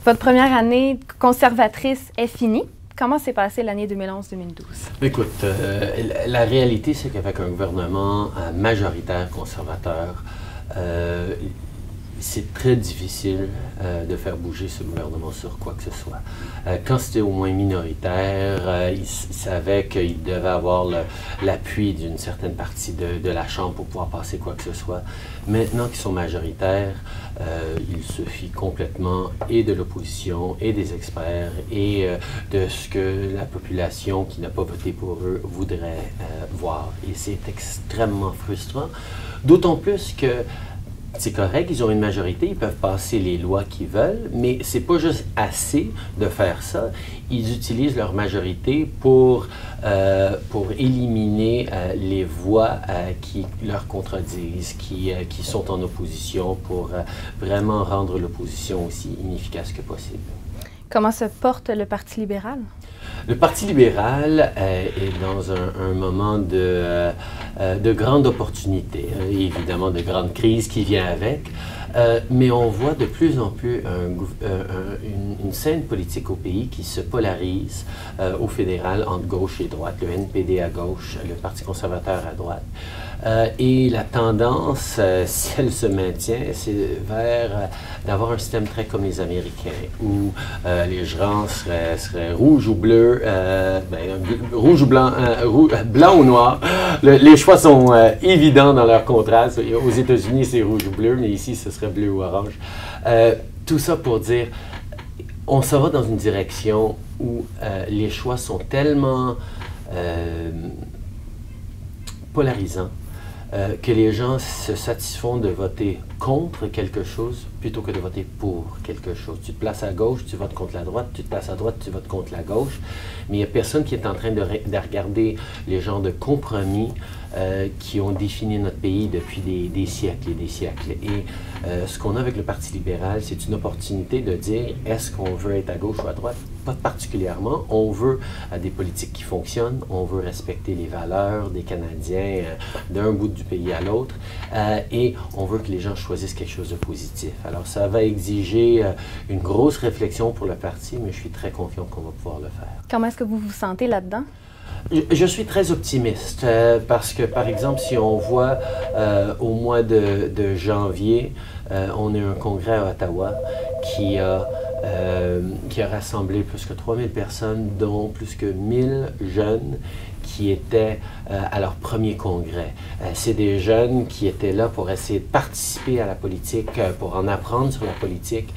Votre première année conservatrice est finie. Comment s'est passée l'année 2011-2012? Écoute, la réalité, c'est qu'avec un gouvernement majoritaire conservateur, c'est très difficile de faire bouger ce gouvernement sur quoi que ce soit. Quand c'était au moins minoritaire, ils savaient qu'ils devaient avoir l'appui d'une certaine partie de la Chambre pour pouvoir passer quoi que ce soit. Maintenant qu'ils sont majoritaires, ils se fient complètement et de l'opposition et des experts et de ce que la population qui n'a pas voté pour eux voudrait voir. Et c'est extrêmement frustrant, d'autant plus que c'est correct, ils ont une majorité, ils peuvent passer les lois qu'ils veulent, mais c'est pas juste assez de faire ça. Ils utilisent leur majorité pour éliminer les voix qui leur contredisent, qui sont en opposition, pour vraiment rendre l'opposition aussi inefficace que possible. Comment se porte le Parti libéral? Le Parti libéral est dans un moment de grande opportunité, évidemment de grande crise qui vient avec, mais on voit de plus en plus une scène politique au pays qui se polarise au fédéral entre gauche et droite, le NPD à gauche, le Parti conservateur à droite. Et la tendance, si elle se maintient, c'est vers d'avoir un système très comme les Américains, où les gens seraient rouges ou bleus, rouge ou blanc, blanc ou noir. Les choix sont évidents dans leur contraste. Aux États-Unis, c'est rouge ou bleu, mais ici, ce serait bleu ou orange. Tout ça pour dire, on s'en va dans une direction où les choix sont tellement polarisants, que les gens se satisfont de voter contre quelque chose plutôt que de voter pour quelque chose. Tu te places à gauche, tu votes contre la droite, tu te places à droite, tu votes contre la gauche, mais il n'y a personne qui est en train de regarder les genres de compromis qui ont défini notre pays depuis des siècles et des siècles. Et ce qu'on a avec le Parti libéral, c'est une opportunité de dire, est-ce qu'on veut être à gauche ou à droite? Pas particulièrement. On veut des politiques qui fonctionnent, on veut respecter les valeurs des Canadiens d'un bout du pays à l'autre, et on veut que les gens choisissent quelque chose de positif. Alors ça va exiger une grosse réflexion pour le parti, mais je suis très confiant qu'on va pouvoir le faire. Comment est-ce que vous vous sentez là-dedans? Je suis très optimiste parce que, par exemple, si on voit au mois de janvier, on a eu un congrès à Ottawa qui a rassemblé plus que 3000 personnes, dont plus que 1000 jeunes qui étaient à leur premier congrès. C'est des jeunes qui étaient là pour essayer de participer à la politique, pour en apprendre sur la politique.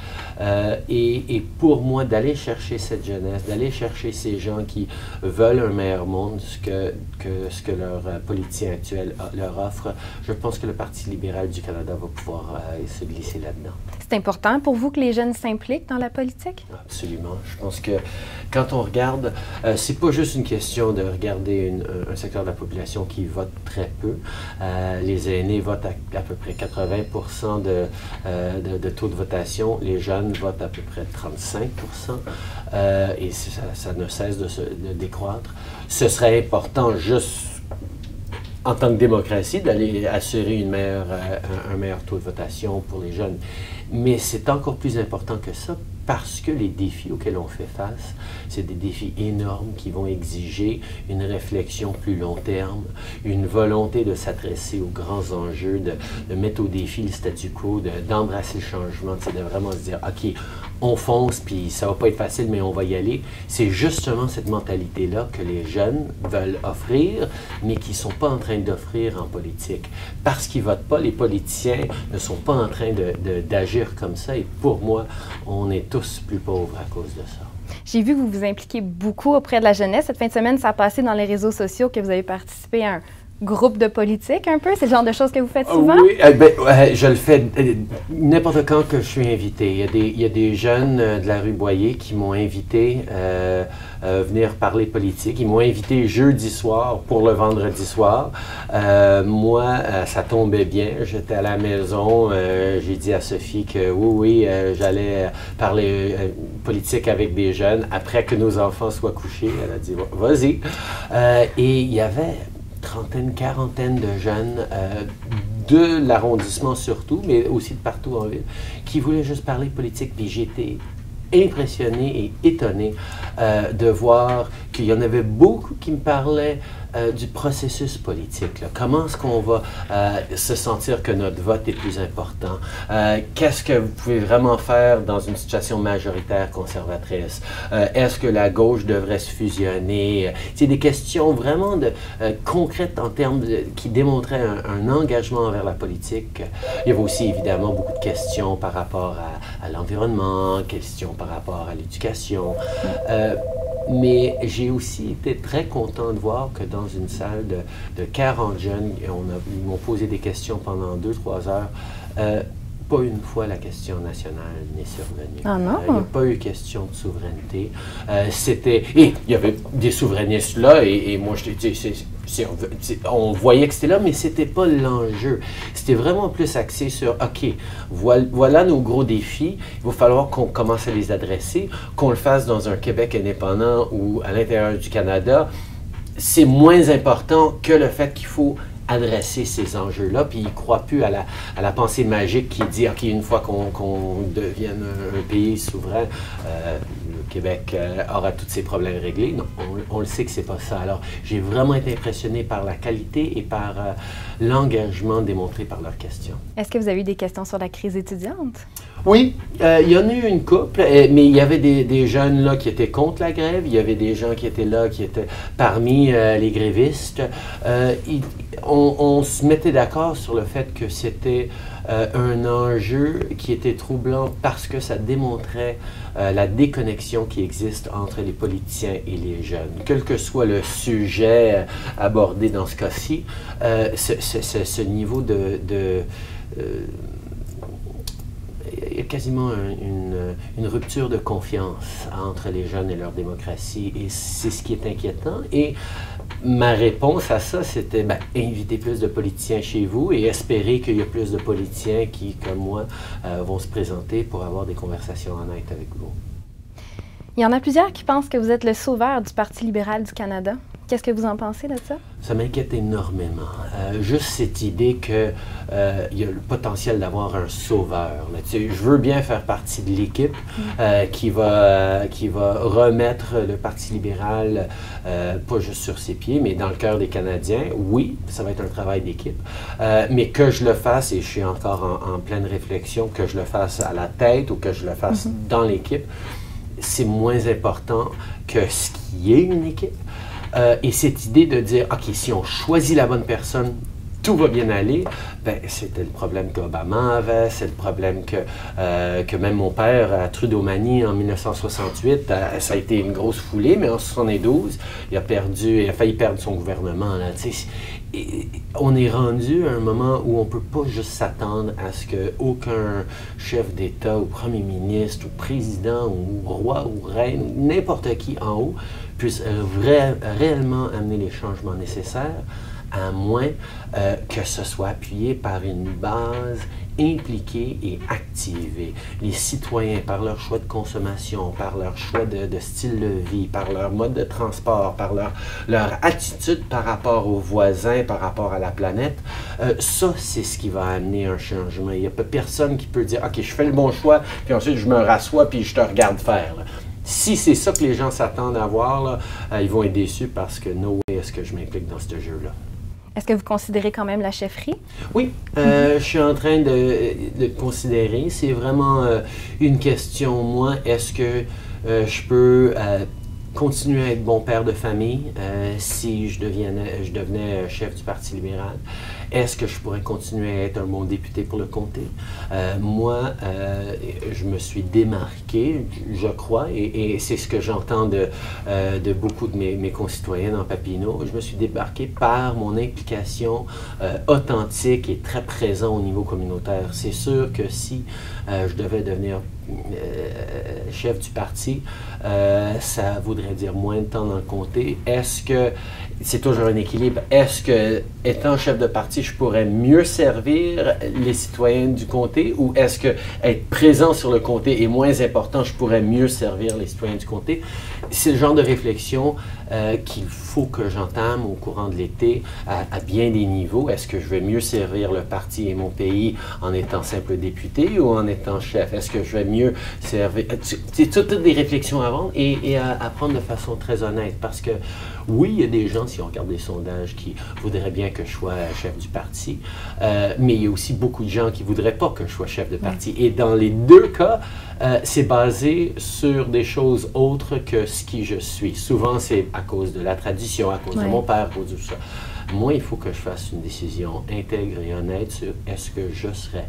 Et pour moi, d'aller chercher cette jeunesse, d'aller chercher ces gens qui veulent un meilleur monde, ce que leur politicien actuel leur offre, je pense que le Parti libéral du Canada va pouvoir se glisser là-dedans. C'est important pour vous que les jeunes s'impliquent dans la politique? Absolument. Je pense que quand on regarde, c'est pas juste une question de regarder un secteur de la population qui vote très peu. Les aînés votent à peu près 80% de taux de votation. Les jeunes votent à peu près 35%. Et ça ne cesse de décroître. Ce serait important juste en tant que démocratie, d'aller assurer un meilleur taux de votation pour les jeunes. Mais c'est encore plus important que ça parce que les défis auxquels on fait face, c'est des défis énormes qui vont exiger une réflexion plus long terme, une volonté de s'adresser aux grands enjeux, de mettre au défi le statu quo, d'embrasser le changement, de vraiment se dire, OK, on fonce, puis ça va pas être facile, mais on va y aller. C'est justement cette mentalité-là que les jeunes veulent offrir, mais qui ne sont pas en train d'offrir en politique. Parce qu'ils votent pas, les politiciens ne sont pas en train d'agir comme ça, et pour moi, on est tous plus pauvres à cause de ça. J'ai vu que vous vous impliquez beaucoup auprès de la jeunesse. Cette fin de semaine, ça a passé dans les réseaux sociaux que vous avez participé à un groupe de politique un peu? C'est le genre de choses que vous faites souvent? Oui, je le fais n'importe quand que je suis invité. Il y a des jeunes de la rue Boyer qui m'ont invité venir parler politique. Ils m'ont invité jeudi soir pour le vendredi soir. Moi, ça tombait bien. J'étais à la maison. J'ai dit à Sophie que oui, j'allais parler politique avec des jeunes après que nos enfants soient couchés. Elle a dit, vas-y. Et il y avait trentaine, quarantaine de jeunes de l'arrondissement surtout, mais aussi de partout en ville, qui voulaient juste parler politique. Puis j'étais impressionné et étonné de voir qu'il y en avait beaucoup qui me parlaient du processus politique. Là. Comment est-ce qu'on va se sentir que notre vote est plus important? Qu'est-ce que vous pouvez vraiment faire dans une situation majoritaire conservatrice? Est-ce que la gauche devrait se fusionner? C'est des questions vraiment concrètes en termes qui démontraient un engagement envers la politique. Il y avait aussi évidemment beaucoup de questions par rapport à l'environnement, questions par rapport à l'éducation. Mais j'ai aussi été très content de voir que dans une salle de 40 jeunes, ils m'ont posé des questions pendant 2-3 heures. Pas une fois la question nationale n'est survenue. Ah non? Il n'y a pas eu question de souveraineté. Et il y avait des souverainistes là, et moi, on voyait que c'était là, mais c'était pas l'enjeu. C'était vraiment plus axé sur, OK, voilà nos gros défis, il va falloir qu'on commence à les adresser, qu'on le fasse dans un Québec indépendant ou à l'intérieur du Canada. C'est moins important que le fait qu'il faut adresser ces enjeux-là, puis ils ne croient plus à la pensée magique qui dit, OK, une fois qu'on devienne un pays souverain, le Québec aura tous ses problèmes réglés. Non, on le sait que c'est pas ça. Alors, j'ai vraiment été impressionné par la qualité et par l'engagement démontré par leurs questions. Est-ce que vous avez eu des questions sur la crise étudiante? Oui, il y en a eu une couple, mais il y avait des jeunes là qui étaient contre la grève, il y avait des gens qui étaient là, qui étaient parmi les grévistes. On se mettait d'accord sur le fait que c'était un enjeu qui était troublant parce que ça démontrait la déconnexion qui existe entre les politiciens et les jeunes. Quel que soit le sujet abordé dans ce cas-ci, ce niveau il y a quasiment une rupture de confiance entre les jeunes et leur démocratie, et c'est ce qui est inquiétant. Et ma réponse à ça, c'était inviter plus de politiciens chez vous et espérer qu'il y a plus de politiciens qui, comme moi, vont se présenter pour avoir des conversations honnêtes avec vous. Il y en a plusieurs qui pensent que vous êtes le sauveur du Parti libéral du Canada. Qu'est-ce que vous en pensez de ça? Ça m'inquiète énormément. Juste cette idée qu'il y a le potentiel d'avoir un sauveur. Là. Tu sais, je veux bien faire partie de l'équipe qui va remettre le Parti libéral, pas juste sur ses pieds, mais dans le cœur des Canadiens. Oui, ça va être un travail d'équipe. Mais que je le fasse, et je suis encore en pleine réflexion, que je le fasse à la tête ou que je le fasse dans l'équipe, c'est moins important que ce qui est une équipe. Et cette idée de dire, OK, si on choisit la bonne personne, tout va bien aller, c'était le problème qu'Obama avait, c'est le problème que même mon père, à Trudeau-Manie, en 1968, ça a été une grosse foulée, mais en 1972, il a failli perdre son gouvernement. Là, et on est rendu à un moment où on ne peut pas juste s'attendre à ce qu'aucun chef d'État ou premier ministre ou président ou roi ou reine ou n'importe qui en haut puisse réellement amener les changements nécessaires, à moins que ce soit appuyé par une base impliquée et activée. Les citoyens, par leur choix de consommation, par leur choix de style de vie, par leur mode de transport, par leur attitude par rapport aux voisins, par rapport à la planète, ça, c'est ce qui va amener un changement. Il n'y a pas personne qui peut dire « OK, je fais le bon choix, puis ensuite je me rassois, puis je te regarde faire. » Si c'est ça que les gens s'attendent à voir, là, ils vont être déçus parce que no way est-ce que je m'implique dans ce jeu-là. Est-ce que vous considérez quand même la chefferie? Oui, je suis en train de considérer. C'est vraiment une question, moi, est-ce que je peux continuer à être bon père de famille si je devenais chef du Parti libéral? Est-ce que je pourrais continuer à être un bon député pour le comté? Moi, je me suis démarqué, je crois, et c'est ce que j'entends de beaucoup de mes concitoyens dans Papineau. Je me suis démarqué par mon implication authentique et très présent au niveau communautaire. C'est sûr que si je devais devenir chef du parti, ça voudrait dire moins de temps dans le comté. Est-ce que c'est toujours un équilibre? Est-ce que, étant chef de parti, je pourrais mieux servir les citoyens du comté, ou est-ce que être présent sur le comté est moins important, je pourrais mieux servir les citoyens du comté? C'est le genre de réflexion qu'il faut que j'entame au courant de l'été à bien des niveaux. Est-ce que je vais mieux servir le parti et mon pays en étant simple député ou en étant chef? Est-ce que je vais mieux servir? C'est toutes des réflexions à avoir et à prendre de façon très honnête, parce que oui, il y a des gens, si on regarde les sondages, qui voudraient bien que je sois chef du parti, mais il y a aussi beaucoup de gens qui ne voudraient pas que je sois chef de parti. Et dans les deux cas, c'est basé sur des choses autres que ce qui je suis. Souvent, c'est à cause de la tradition, à cause de mon père, à cause de tout ça. Moi, il faut que je fasse une décision intègre et honnête sur est-ce que je serai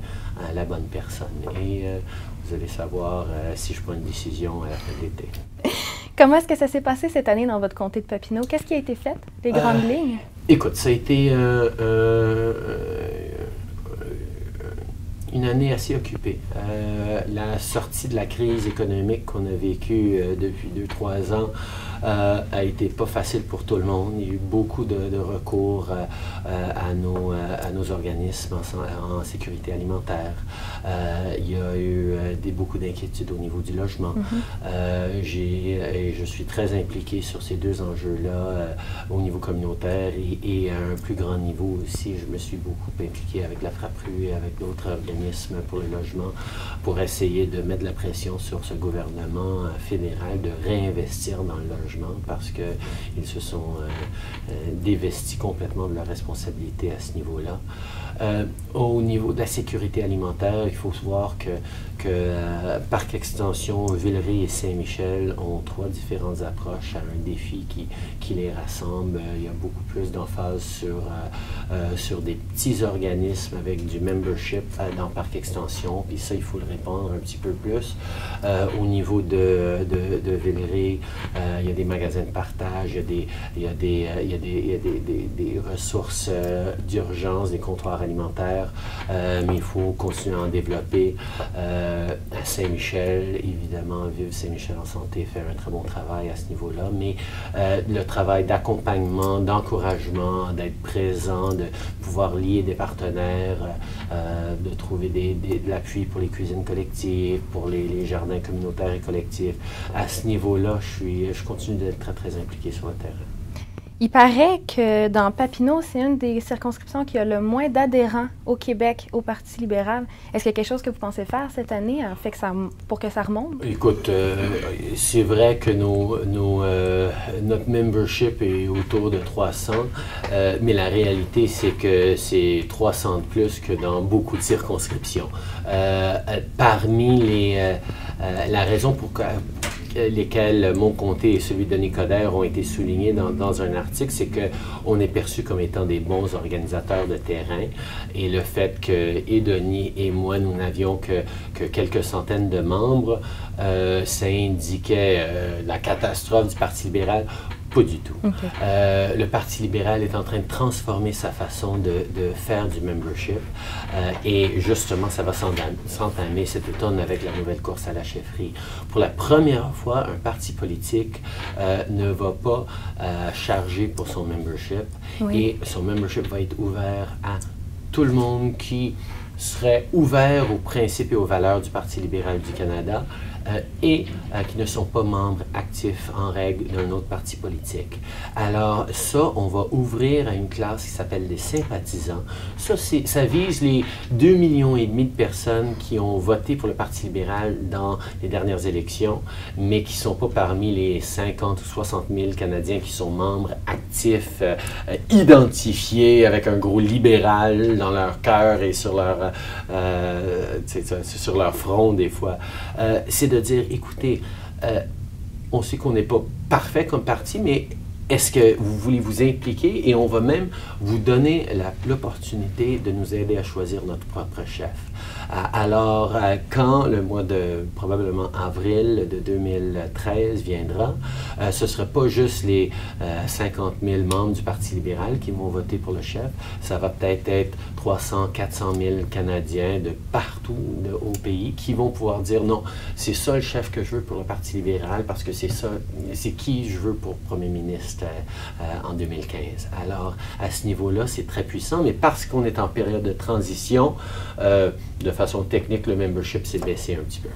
la bonne personne. Et vous allez savoir si je prends une décision à la fin de l'été. Comment est-ce que ça s'est passé cette année dans votre comté de Papineau? Qu'est-ce qui a été fait, les grandes lignes? Écoute, ça a été une année assez occupée. La sortie de la crise économique qu'on a vécue depuis 2-3 ans a été pas facile pour tout le monde. Il y a eu beaucoup de recours à nos organismes en sécurité alimentaire. Il y a eu beaucoup d'inquiétudes au niveau du logement. Et je suis très impliqué sur ces deux enjeux-là au niveau communautaire et à un plus grand niveau aussi. Je me suis beaucoup impliqué avec la Frappe-Rue et avec d'autres organismes pour le logement pour essayer de mettre de la pression sur ce gouvernement fédéral de réinvestir dans le logement, parce qu'ils se sont dévestis complètement de leurs responsabilités à ce niveau-là. Au niveau de la sécurité alimentaire, il faut se voir que Parc Extension, Villeray et Saint-Michel ont 3 différentes approches à un défi qui les rassemble. Il y a beaucoup plus d'emphase sur des petits organismes avec du membership dans Parc Extension, puis ça, il faut le répandre un petit peu plus. Au niveau de Villeray, il y a des magasins de partage, il y a des ressources d'urgence, des comptoirs alimentaires, mais il faut continuer à en développer. À Saint-Michel, évidemment, Vive Saint-Michel en santé fait un très bon travail à ce niveau-là, mais le travail d'accompagnement, d'encouragement, d'être présent, de pouvoir lier des partenaires, de trouver de l'appui pour les cuisines collectives, pour les jardins communautaires et collectifs. À ce niveau-là, je continue d'être très, très impliqué sur le terrain. Il paraît que dans Papineau, c'est une des circonscriptions qui a le moins d'adhérents au Québec au Parti libéral. Est-ce qu'il y a quelque chose que vous pensez faire cette année pour que ça remonte? Écoute, c'est vrai que notre membership est autour de 300, mais la réalité, c'est que c'est 300 de plus que dans beaucoup de circonscriptions. Parmi la raison pour lesquels mon comté et celui de Nicodère ont été soulignés dans un article, c'est qu'on est perçu comme étant des bons organisateurs de terrain, et le fait que Denis et moi, nous n'avions que quelques centaines de membres, ça indiquait la catastrophe du Parti libéral. Pas du tout. Okay. Le Parti libéral est en train de transformer sa façon de faire du membership et justement, ça va s'entamer cet automne avec la nouvelle course à la chefferie. Pour la première fois, un parti politique ne va pas charger pour son membership et son membership va être ouvert à tout le monde qui serait ouvert aux principes et aux valeurs du Parti libéral du Canada et qui ne sont pas membres actifs en règle d'un autre parti politique. Alors ça, on va ouvrir à une classe qui s'appelle les sympathisants. Ça vise les 2,5 millions de personnes qui ont voté pour le Parti libéral dans les dernières élections, mais qui ne sont pas parmi les 50 ou 60 000 Canadiens qui sont membres actifs, identifiés avec un gros libéral dans leur cœur et sur leur front des fois. C'est de dire, écoutez, on sait qu'on n'est pas parfait comme parti, mais est-ce que vous voulez vous impliquer et on va même vous donner l'opportunité de nous aider à choisir notre propre chef. Alors, quand le mois de probablement avril de 2013 viendra, ce ne sera pas juste les 50 000 membres du Parti libéral qui vont voter pour le chef, ça va peut-être être 300, 400 000 Canadiens de partout au pays qui vont pouvoir dire non, c'est ça le chef que je veux pour le Parti libéral parce que c'est qui je veux pour premier ministre en 2015. Alors, à ce niveau-là, c'est très puissant, mais parce qu'on est en période de transition, de façon technique, le membership s'est baissé un petit peu.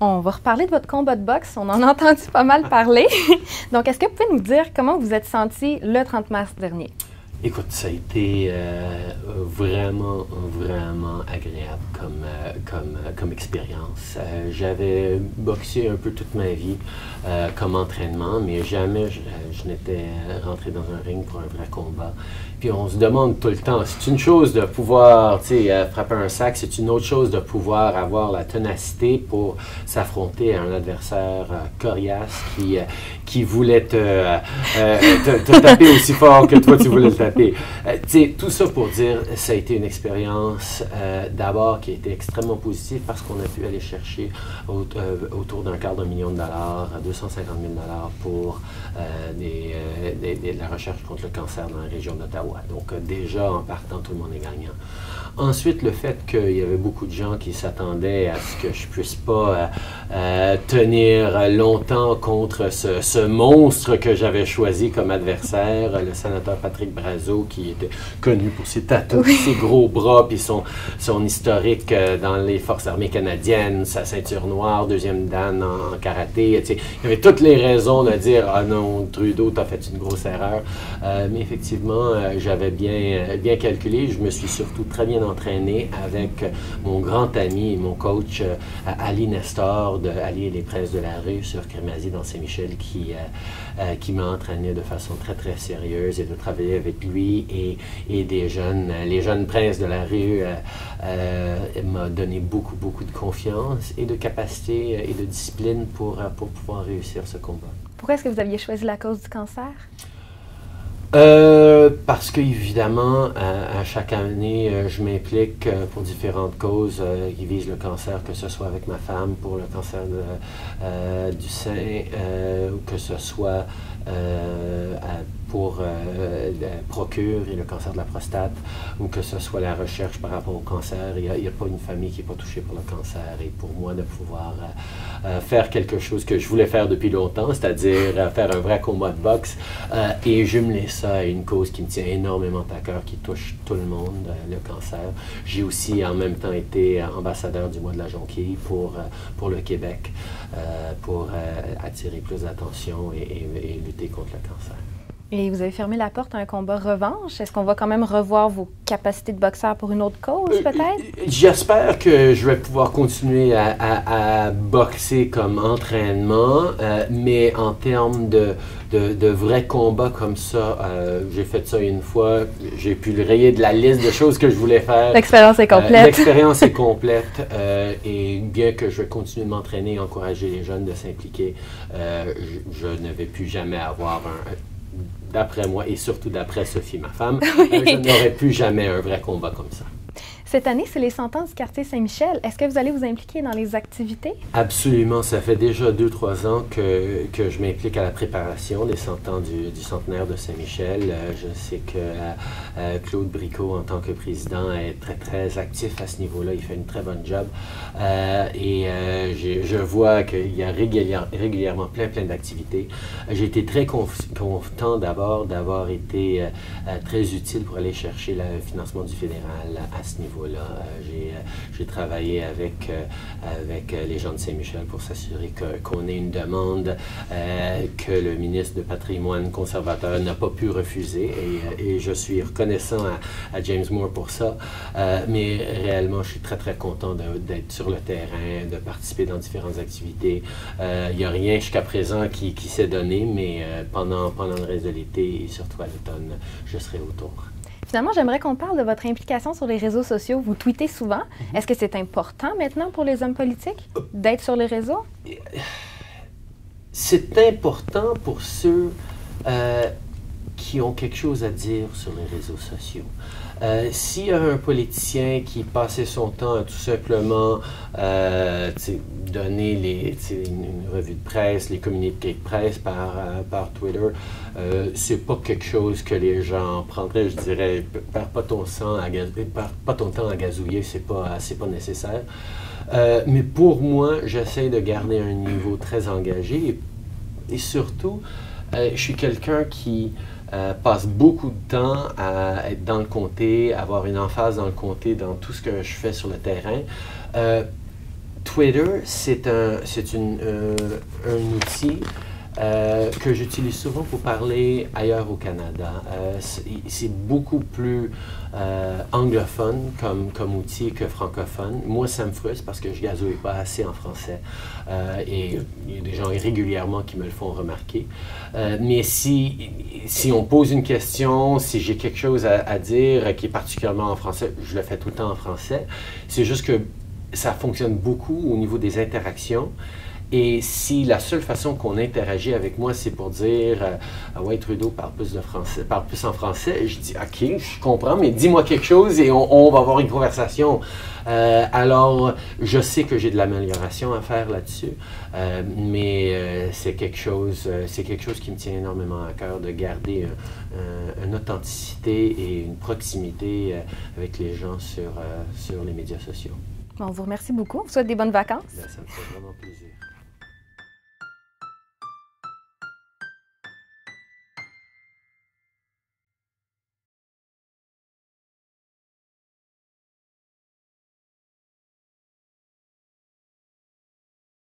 On va reparler de votre combat de boxe. On en a entendu pas mal parler. Donc, est-ce que vous pouvez nous dire comment vous êtes senti le 30 mars dernier? Écoute, ça a été vraiment, vraiment agréable comme expérience. J'avais boxé un peu toute ma vie comme entraînement, mais jamais je n'étais rentré dans un ring pour un vrai combat. Puis on se demande tout le temps, c'est une chose de pouvoir frapper un sac, c'est une autre chose de pouvoir avoir la ténacité pour s'affronter à un adversaire coriace qui voulait te taper aussi fort que toi tu voulais le taper. Tout ça pour dire, ça a été une expérience d'abord qui a été extrêmement positive parce qu'on a pu aller chercher autour d'un quart $250 000 à 250 000 pour de la recherche contre le cancer dans la région d'Ottawa. Donc déjà, en partant, tout le monde est gagnant. Ensuite, le fait qu'il y avait beaucoup de gens qui s'attendaient à ce que je puisse pas tenir longtemps contre ce monstre que j'avais choisi comme adversaire, le sénateur Patrick Brazeau, qui était connu pour ses tatous, ses gros bras, puis son historique dans les forces armées canadiennes, sa ceinture noire, deuxième dan en karaté. Il y avait toutes les raisons de dire « Ah non, Trudeau, t'as fait une grosse erreur ». Mais effectivement, j'avais bien calculé. Je me suis surtout très bien entraîné avec mon grand ami et mon coach Ali Nestor de Ali et les Princes de la rue sur Crémazie dans Saint-Michel qui m'a entraîné de façon très très sérieuse et de travailler avec lui et les jeunes princes de la rue m'a donné beaucoup de confiance et de capacité et de discipline pour pouvoir réussir ce combat. Pourquoi est-ce que vous aviez choisi la cause du cancer? Parce qu'évidemment, à chaque année, je m'implique pour différentes causes qui visent le cancer, que ce soit avec ma femme pour le cancer du sein, ou que ce soit pour Procure et le cancer de la prostate, ou que ce soit la recherche par rapport au cancer. Il n'y a pas une famille qui n'est pas touchée par le cancer. Et pour moi, de pouvoir faire quelque chose que je voulais faire depuis longtemps, c'est-à-dire faire un vrai combat de boxe, et jumeler ça à une cause qui me tient énormément à cœur, qui touche tout le monde, le cancer. J'ai aussi en même temps été ambassadeur du mois de la jonquille pour le Québec, pour attirer plus d'attention et lutter contre le cancer. Et vous avez fermé la porte à un combat revanche. Est-ce qu'on va quand même revoir vos capacités de boxeur pour une autre cause, peut-être? J'espère que je vais pouvoir continuer à boxer comme entraînement, mais en termes de vrais combats comme ça, j'ai fait ça une fois, j'ai pu le rayer de la liste de choses que je voulais faire. L'expérience est complète. L'expérience est complète, et bien que je vais continuer de m'entraîner et encourager les jeunes de s'impliquer, je ne vais plus jamais avoir d'après moi, et surtout d'après Sophie, ma femme, je n'aurai plus jamais un vrai combat comme ça. Cette année, c'est les 100 ans du quartier Saint-Michel. Est-ce que vous allez vous impliquer dans les activités? Absolument. Ça fait déjà 2-3 ans que je m'implique à la préparation des 100 ans du centenaire de Saint-Michel. Je sais que Claude Bricot, en tant que président, est très, très actif à ce niveau-là. Il fait une très bonne job. Je vois qu'il y a régulièrement plein d'activités. J'ai été très content d'abord d'avoir été très utile pour aller chercher le financement du fédéral à ce niveau-là. J'ai travaillé avec les gens de Saint-Michel pour s'assurer qu'on ait une demande que le ministre de Patrimoine conservateur n'a pas pu refuser, et je suis reconnaissant à James Moore pour ça, mais réellement je suis très très content d'être sur le terrain, de participer dans différentes activités. Il n'y a rien jusqu'à présent qui s'est donné, mais pendant le reste de l'été et surtout à l'automne, je serai autour. Finalement, j'aimerais qu'on parle de votre implication sur les réseaux sociaux. Vous tweetez souvent. Est-ce que c'est important maintenant pour les hommes politiques d'être sur les réseaux? C'est important pour ceux qui ont quelque chose à dire sur les réseaux sociaux. S'il y a un politicien qui passait son temps à tout simplement donner une revue de presse, les communiqués de presse par Twitter, c'est pas quelque chose que les gens prendraient, je dirais. Perds pas ton temps à gazouiller, c'est pas nécessaire. Mais pour moi, j'essaie de garder un niveau très engagé, et surtout, je suis quelqu'un qui passe beaucoup de temps à être dans le comté, avoir une emphase dans le comté, dans tout ce que je fais sur le terrain. Twitter, c'est un outil que j'utilise souvent pour parler ailleurs au Canada. C'est beaucoup plus anglophone comme outil que francophone. Moi, ça me frustre parce que je gazouille pas assez en français. Et il y a des gens régulièrement qui me le font remarquer. Mais si on pose une question, si j'ai quelque chose à dire qui est particulièrement en français, je le fais tout le temps en français. C'est juste que ça fonctionne beaucoup au niveau des interactions. Et si la seule façon qu'on interagit avec moi, c'est pour dire ah ouais, Trudeau parle plus en français, je dis OK, je comprends, mais dis-moi quelque chose et on va avoir une conversation. Alors, je sais que j'ai de l'amélioration à faire là-dessus, mais c'est quelque chose qui me tient énormément à cœur de garder une authenticité et une proximité avec les gens sur les médias sociaux. Bon, on vous remercie beaucoup. On vous souhaite des bonnes vacances. Bien, ça me fait vraiment plaisir.